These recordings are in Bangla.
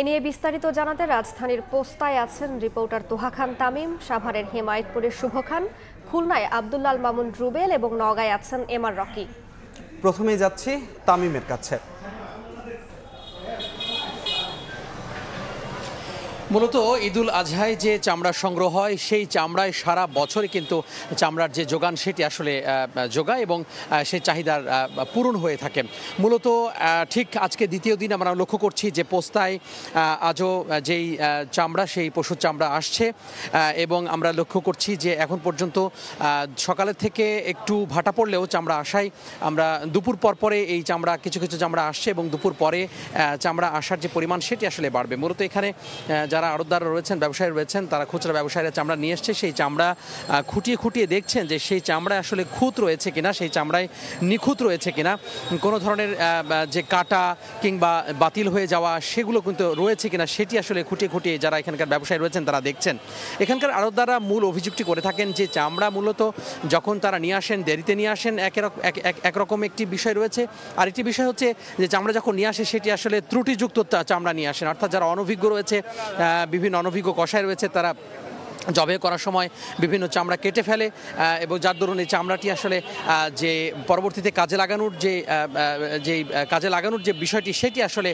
এ নিয়ে বিস্তারিত জানাতে রাজধানীর পোস্তায় আছেন রিপোর্টার তোহা খান তামিম, সাভারের হেমায়েতপুরের শুভ খান, খুলনায় আব্দুল্লাল মামুন রুবেল এবং নওগাঁয় আছেন এমআর রকি। প্রথমেই যাচ্ছি তামিমের কাছে। মূলত ঈদুল আজহায় যে চামড়া সংগ্রহ হয় সেই চামড়ায় সারা বছরই কিন্তু চামড়ার যে যোগান সেটি আসলে যোগায় এবং সেই চাহিদার পূরণ হয়ে থাকে। মূলত ঠিক আজকে দ্বিতীয় দিন আমরা লক্ষ্য করছি যে পোস্তায় আজও যেই চামড়া সেই পশুর চামড়া আসছে এবং আমরা লক্ষ্য করছি যে এখন পর্যন্ত সকালের থেকে একটু ভাটা পড়লেও চামড়া আসায় আমরা দুপুর পরে এই চামড়া কিছু চামড়া আসছে এবং দুপুর পরে চামড়া আসার যে পরিমাণ সেটি আসলে বাড়বে। মূলত এখানে যারা আড়তদার রয়েছেন, ব্যবসায়ী রয়েছেন, তারা খুচরা ব্যবসায়ীরা চামড়া নিয়ে এসছে, সেই চামড়া খুঁটিয়ে দেখছেন যে সেই চামড়ায় আসলে খুঁত রয়েছে কিনা, সেই চামড়ায় নিখুঁত রয়েছে কিনা, কোনো ধরনের যে কাটা কিংবা বাতিল হয়ে যাওয়া সেগুলো কিন্তু রয়েছে কিনা সেটি আসলে খুঁটিয়ে যারা এখানকার ব্যবসায়ী রয়েছেন তারা দেখছেন। এখানকার আড়তদাররা মূল অভিযোগটি করে থাকেন যে চামড়া মূলত যখন তারা নিয়ে আসেন দেরিতে নিয়ে আসেন, একরকম একটি বিষয় রয়েছে। আর একটি বিষয় হচ্ছে যে চামড়া যখন নিয়ে আসে সেটি আসলে ত্রুটিযুক্ত চামড়া নিয়ে আসেন, অর্থাৎ যারা অনভিজ্ঞ রয়েছে, বিভিন্ন অনভিজ্ঞ কসাই রয়েছে, তারা জবে করার সময় বিভিন্ন চামড়া কেটে ফেলে এবং যার দরুন এই চামড়াটি আসলে যে পরবর্তীতে কাজে লাগানোর যে বিষয়টি সেটি আসলে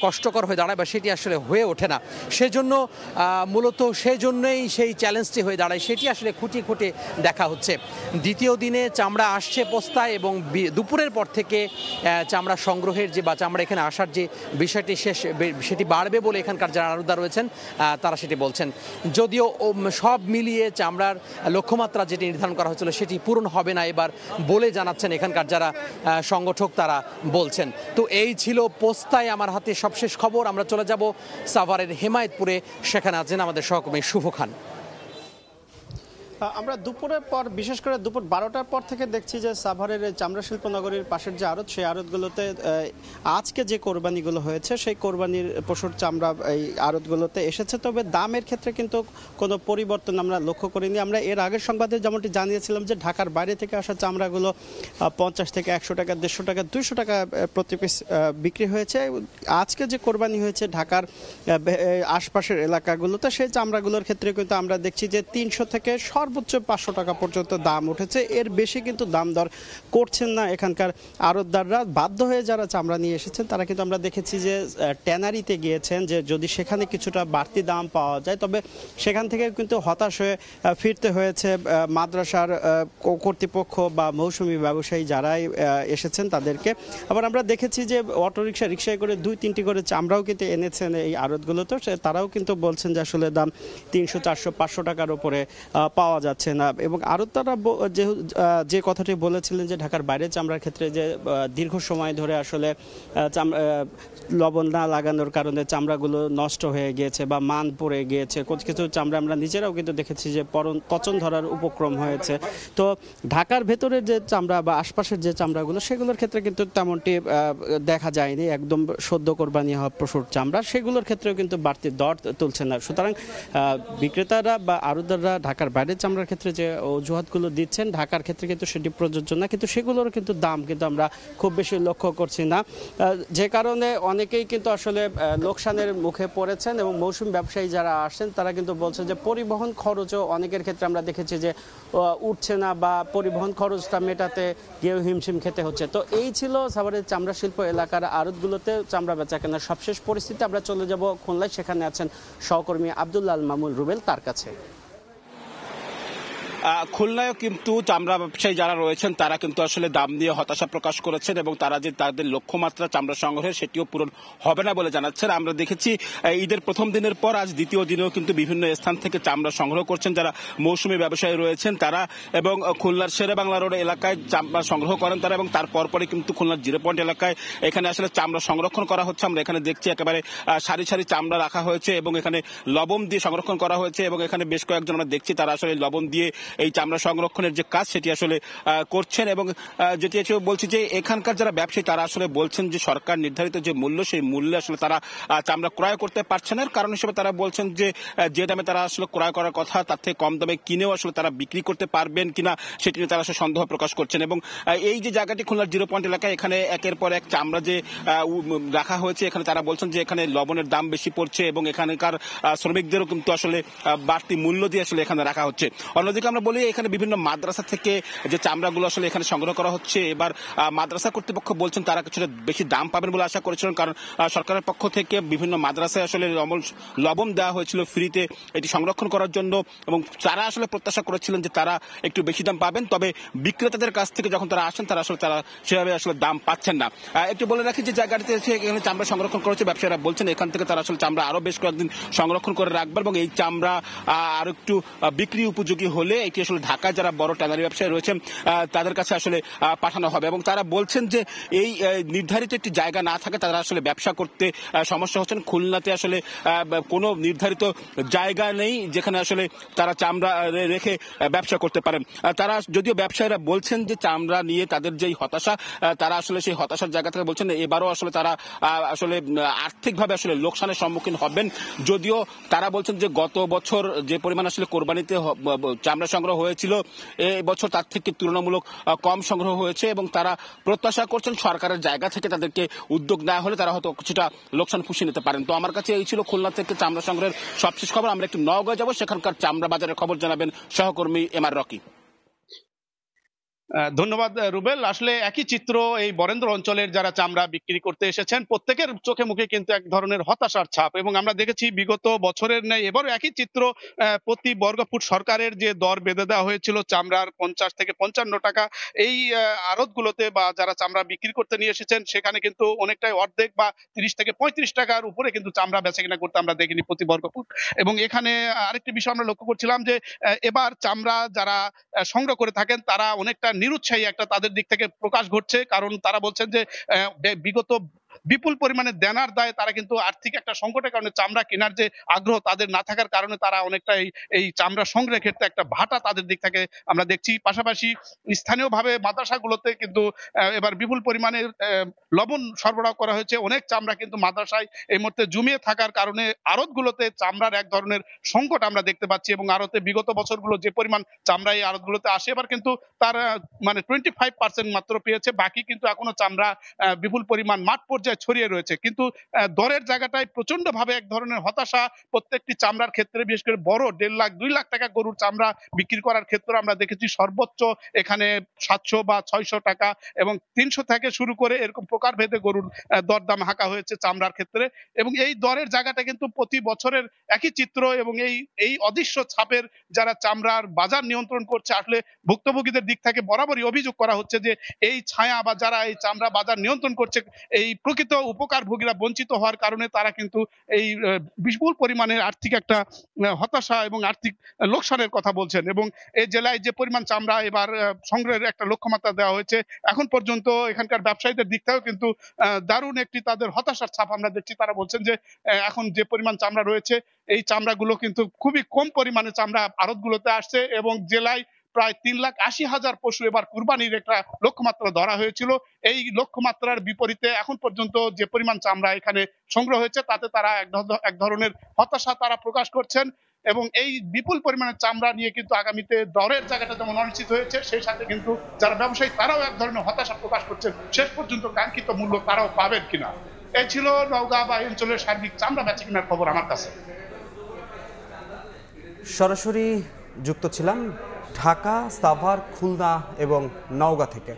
কষ্টকর হয়ে দাঁড়ায় বা সেটি আসলে হয়ে ওঠে না। সেজন্য মূলত সেজন্যই সেই চ্যালেঞ্জটি হয়ে দাঁড়ায়, সেটি আসলে খুঁটিয়ে দেখা হচ্ছে। দ্বিতীয় দিনে চামড়া আসছে পোস্তায় এবং দুপুরের পর থেকে চামড়া সংগ্রহের যে বা চামড়া এখানে আসার যে বিষয়টি সেটি বাড়বে বলে এখানকার যারা আড়তদার রয়েছেন তারা সেটি বলছেন। যদিও সব মিলিয়ে চামড়ার লক্ষ্যমাত্রা যেটি নির্ধারণ করা হয়েছিল সেটি পূরণ হবে না এবার বলে জানাচ্ছেন এখানকার যারা সংগঠক, তারা বলছেন। তো এই ছিল পোস্তায় আমার হাতে সবশেষ খবর। আমরা চলে যাব সাভারের হেমায়েতপুরে, সেখানে আছেন আমাদের সহকর্মী শুভ খান। আমরা দুপুরের পর, বিশেষ করে দুপুর 12টার পর থেকে দেখছি যে সাভারের চামড়া শিল্প নগরীর পাশের যে আড়ত, সেই আড়তগুলোতে আজকে যে কোরবানিগুলো হয়েছে সেই কোরবানির পশুর চামড়া এই আড়তগুলোতে এসেছে। তবে দামের ক্ষেত্রে কিন্তু কোনো পরিবর্তন আমরা লক্ষ্য করিনি। আমরা এর আগের সংবাদে যেমনটি জানিয়েছিলাম যে ঢাকার বাইরে থেকে আসা চামড়াগুলো 50 থেকে 100 টাকা, 150 টাকা, 200 টাকা প্রতি পিস বিক্রি হয়েছে। আজকে যে কোরবানি হয়েছে ঢাকার আশপাশের এলাকাগুলোতে, সেই চামড়াগুলোর ক্ষেত্রে কিন্তু আমরা দেখছি যে 300 থেকে সর্বোচ্চ 500 টাকা পর্যন্ত দাম উঠেছে। এর বেশি কিন্তু দাম দর করছেন না এখানকার আড়তদাররা। বাধ্য হয়ে যারা চামড়া নিয়ে এসেছেন তারা কিন্তু আমরা দেখেছি যে ট্যানারিতে গিয়েছেন, যে যদি সেখানে কিছুটা বাড়তি দাম পাওয়া যায়, তবে সেখান থেকে কিন্তু হতাশ হয়ে ফিরতে হয়েছে মাদ্রাসার কর্তৃপক্ষ বা মৌসুমি ব্যবসায়ী যারাই এসেছেন তাদেরকে। আবার আমরা দেখেছি যে অটোরিকশা, রিক্সায় করে 2-3টি করে চামড়াও কিন্তু এনেছেন এই আড়তগুলোতে। তারাও কিন্তু বলছেন যে আসলে দাম 300, 400, 500 টাকার উপরে পাওয়া যাচ্ছে না। এবং আড়তদাররা যে কথাটি বলেছিলেন যে ঢাকার বাইরে চামড়ার ক্ষেত্রে যে দীর্ঘ সময় ধরে আসলে লবণ না লাগানোর কারণে চামড়াগুলো নষ্ট হয়ে গিয়েছে বা মান পড়ে গিয়েছে, কিছু চামড়া আমরা নিজেরাও কিন্তু দেখেছি যে পচন ধরার উপক্রম হয়েছে। তো ঢাকার ভেতরের যে চামড়া বা আশপাশের যে চামড়াগুলো সেগুলোর ক্ষেত্রে কিন্তু তেমনটি দেখা যায়নি। একদম সদ্য কোরবানি হওয়া পশুর চামড়া সেগুলোর ক্ষেত্রেও কিন্তু বাড়তি দর তুলছে না। সুতরাং বিক্রেতারা বা আড়তদাররা ঢাকার বাইরের চামড়ার ক্ষেত্রে যে অজুহাতগুলো দিচ্ছেন, ঢাকার ক্ষেত্রে কিন্তু সেটি প্রযোজ্য না, কিন্তু সেগুলোর কিন্তু দাম কিন্তু আমরা খুব বেশি লক্ষ্য করছি না, যে কারণে অনেকেই কিন্তু আসলে লোকসানের মুখে পড়েছেন। এবং মৌসুমি ব্যবসায়ী যারা আসছেন তারা কিন্তু বলছেন যে পরিবহন খরচও অনেকের ক্ষেত্রে আমরা দেখেছি যে উঠছে না বা পরিবহন খরচটা মেটাতে গিয়েও হিমশিম খেতে হচ্ছে। তো এই ছিল সাভারের চামড়া শিল্প এলাকার আড়তগুলোতে চামড়া বেচা কেনার সবশেষ পরিস্থিতি। আমরা চলে যাব খুলনায়, সেখানে আছেন সহকর্মী আব্দুল্লাল মামুন রুবেল, তার কাছে। খুলনায়ও কিন্তু চামড়া ব্যবসায়ী যারা রয়েছেন তারা কিন্তু আসলে দাম দিয়ে হতাশা প্রকাশ করেছেন এবং তারা যে তাদের লক্ষ্যমাত্রা চামড়া সংগ্রহের সেটিও পূরণ হবে না বলে জানাচ্ছেন। আমরা দেখেছি ঈদের প্রথম দিনের পর আজ দ্বিতীয় দিনেও কিন্তু বিভিন্ন স্থান থেকে চামড়া সংগ্রহ করছেন যারা মৌসুমি ব্যবসায়ী রয়েছেন তারা, এবং খুলনার শেরেবাংলা রোড এলাকায় চামড়া সংগ্রহ করেন তারা, এবং তারপরে কিন্তু খুলনার 0 পয়েন্ট এলাকায় এখানে আসলে চামড়া সংরক্ষণ করা হচ্ছে। আমরা এখানে দেখছি একেবারে সারি চামড়া রাখা হয়েছে এবং এখানে লবণ দিয়ে সংরক্ষণ করা হয়েছে এবং এখানে বেশ কয়েকজন আমরা দেখছি তারা আসলে লবণ দিয়ে এই চামড়া সংরক্ষণের যে কাজ সেটি আসলে করছেন। এবং যেটি বলছি যে এখানকার যারা ব্যবসায়ী তারা আসলে বলছেন যে সরকার নির্ধারিত যে মূল্য সেই মূল্যে আসলে তারা চামড়া ক্রয় করতে পারছেন না। কারণ হিসেবে তারা বলছেন যে দামে তারা আসলে ক্রয় করার কথা তার থেকে কম দামে কিনেও আসলে তারা বিক্রি করতে পারবেন কিনা সেটি নিয়ে তারা আসলে সন্দেহ প্রকাশ করছেন। এবং এই যে জায়গাটি খুলনার 0 পয়েন্ট এলাকায় এখানে একের পর এক চামড়া যে রাখা হয়েছে, এখানে তারা বলছেন যে এখানে লবণের দাম বেশি পড়ছে এবং এখানকার শ্রমিকদেরও কিন্তু আসলে বাড়তি মূল্য দিয়ে আসলে এখানে রাখা হচ্ছে। অন্যদিকে আমরা বলি এখানে বিভিন্ন মাদ্রাসা থেকে যে চামড়াগুলো আসলে এখানে সংগ্রহ করা হচ্ছে, এবার মাদ্রাসা কর্তৃপক্ষ বলছেন তারা কিছুটা বেশি দাম পাবেন বলে আশা করেছিলেন, কারণ সরকারের পক্ষ থেকে বিভিন্ন মাদ্রাসায় আসলে লবণ দেওয়া হয়েছিল ফ্রিতে এটি সংরক্ষণ করার জন্য, এবং তারা আসলে প্রত্যাশা করেছিলেন যে তারা একটু বেশি দাম পাবেন। তবে বিক্রেতাদের কাছ থেকে যখন তারা আসেন তারা সেভাবে আসলে দাম পাচ্ছেন না। একটু বলে রাখি যে জায়গাটিতে এখানে চামড়া সংরক্ষণ করেছে, ব্যবসায়ীরা বলছেন এখান থেকে তারা আসলে চামড়া আরো বেশ কয়েকদিন সংরক্ষণ করে রাখবেন এবং এই চামড়া আর একটু বিক্রি উপযোগী হলে এটি আসলে ঢাকায় যারা বড় ট্যানারি ব্যবসায়ী রয়েছেন তাদের কাছে আসলে পাঠানো হবে। এবং তারা বলছেন যে এই নির্ধারিত একটি জায়গা না থাকে তারা আসলে ব্যবসা করতে সমস্যা হচ্ছেন। খুলনাতে আসলে কোনো নির্ধারিত জায়গা নেই যেখানে আসলে তারা চামড়া রেখে ব্যবসা করতে পারেন। তারা যদিও ব্যবসায়ীরা বলছেন যে চামড়া নিয়ে তাদের যেই হতাশা, তারা আসলে সেই হতাশার জায়গা থেকে বলছেন এবারও আসলে তারা আসলে আর্থিকভাবে আসলে লোকসানের সম্মুখীন হবেন। যদিও তারা বলছেন যে গত বছর যে পরিমাণ আসলে কোরবানিতে চামড়া সংগ্রহ হয়েছিল এই বছর তার থেকে তুলনামূলক কম সংগ্রহ হয়েছে এবং তারা প্রত্যাশা করছেন সরকারের জায়গা থেকে তাদেরকে উদ্যোগ নেওয়া হলে তারা হয়তো কিছুটা লোকসান পুষিয়ে নিতে পারেন। তো আমার কাছে এই ছিল খুলনা থেকে চামড়া সংগ্রহের সবশেষ খবর। আমরা একটু নওগাঁ যাব, সেখানকার চামড়া বাজারের খবর জানাবেন সহকর্মী এমআর রকি। ধন্যবাদ রুবেল। আসলে একই চিত্র এই বরেন্দ্র অঞ্চলের যারা চামড়া বিক্রি করতে এসেছেন প্রত্যেকের চোখে মুখে কিন্তু এক ধরনের হতাশার ছাপ, এবং আমরা দেখেছি বিগত বছরের ন্যায় এবারও একই চিত্র। প্রতি বর্গফুট সরকারের যে দর বেঁধে দেওয়া হয়েছিল চামড়ার 50 থেকে 55 টাকা, এই আড়তগুলোতে বা যারা চামড়া বিক্রি করতে নিয়ে এসেছেন সেখানে কিন্তু অনেকটাই অর্ধেক বা 30 থেকে 35 টাকার উপরে কিন্তু চামড়া বেচা কিনা করতে আমরা দেখিনি প্রতি বর্গফুট। এবং এখানে আরেকটি বিষয় আমরা লক্ষ্য করছিলাম যে এবার চামড়া যারা সংগ্রহ করে থাকেন তারা অনেকটা নিরুৎসাহী একটা তাদের দিক থেকে প্রকাশ ঘটছে, কারণ তারা বলছেন যে বিগত বিপুল পরিমাণে দেনার দায়ে তারা কিন্তু আর্থিক একটা সংকটের কারণে চামড়া কেনার যে আগ্রহ তাদের না থাকার কারণে তারা অনেকটা এই চামড়া সংগ্রহের ক্ষেত্রে একটা ভাটা তাদের দিক থেকে আমরা দেখছি। পাশাপাশি স্থানীয়ভাবে মাদ্রাসাগুলোতে কিন্তু এবার বিপুল পরিমাণে লবণ সরবরাহ করা হয়েছে। অনেক চামড়া কিন্তু মাদ্রাসায় এই মুহূর্তে জমিয়ে থাকার কারণে আড়তগুলোতে চামড়ার এক ধরনের সংকট আমরা দেখতে পাচ্ছি, এবং আড়তে বিগত বছরগুলো যে পরিমাণ চামড়া এই আড়তগুলোতে আসে এবার কিন্তু তার মানে 25% মাত্র পেয়েছে, বাকি কিন্তু এখনো চামড়া বিপুল পরিমাণ মাঠ পর্যায়ে ছড়িয়ে রয়েছে। কিন্তু দরের জায়গাটায় প্রচন্ড ভাবে এক ধরনের হতাশা প্রত্যেকটি চামড়ার ক্ষেত্রে, বিশেষ করে বড় 1.5 লাখ 2 লাখ টাকা গরুর চামড়া বিক্রি করার ক্ষেত্রে আমরা দেখেছি সর্বোচ্চ এখানে 700 বা 600 টাকা এবং 300 থেকে শুরু করে এরকম প্রকারভেদে গরুর দরদাম হাঁকা হয়েছে চামড়ার ক্ষেত্রে। এবং এই দরের জায়গাটা কিন্তু প্রতি বছরের একই চিত্র, এবং এই অদৃশ্য ছাপের যারা চামড়ার বাজার নিয়ন্ত্রণ করছে আসলে ভুক্তভোগীদের দিক থেকে বরাবরই অভিযোগ করা হচ্ছে যে এই ছায়া বা যারা এই চামড়া বাজার নিয়ন্ত্রণ করছে এই প্রকৃত উপকারভোগীরা বঞ্চিত হওয়ার কারণে তারা কিন্তু এই বিপুল পরিমাণে আর্থিক একটা হতাশা এবং আর্থিক লোকসানের কথা বলছেন। এবং এই জেলায় যে পরিমাণ চামড়া এবার সংগ্রহের একটা লক্ষ্যমাত্রা দেওয়া হয়েছে, এখন পর্যন্ত এখানকার ব্যবসায়ীদের দিক থেকেও কিন্তু দারুণ একটি তাদের হতাশার ছাপ আমরা দেখছি। তারা বলছেন যে এখন যে পরিমাণ চামড়া রয়েছে এই চামড়াগুলো কিন্তু খুবই কম পরিমাণে চামড়া আড়তগুলোতে আসছে, এবং জেলায় প্রায় 3,80,000 পশু এবার কুরবানির একটা লক্ষ্যমাত্রা ধরা হয়েছিল। এই লক্ষ্যমাত্রার বিপরীতে এখন পর্যন্ত যে পরিমাণ চামড়া এখানে সংগ্রহ হয়েছে তাতে তারা এক ধরনের হতাশা তারা প্রকাশ করছেন। এবং এই বিপুল পরিমাণে চামড়া নিয়ে কিন্তু আগামীতে দরের জায়গাটা যেমন অনিশ্চিত হয়েছে, সেই সাথে কিন্তু যারা ব্যবসায়ী তারাও এক ধরনের হতাশা প্রকাশ করছেন শেষ পর্যন্ত কাঙ্ক্ষিত মূল্য তারাও পাবেন কিনা। এই ছিল নওগাঁ বা অঞ্চলের সার্বিক চামড়া বেচা কেনার খবর আমার কাছে। সরাসরি যুক্ত ছিলাম ঢাকা, সাভার, খুলনা এবং নওগাঁ থেকে।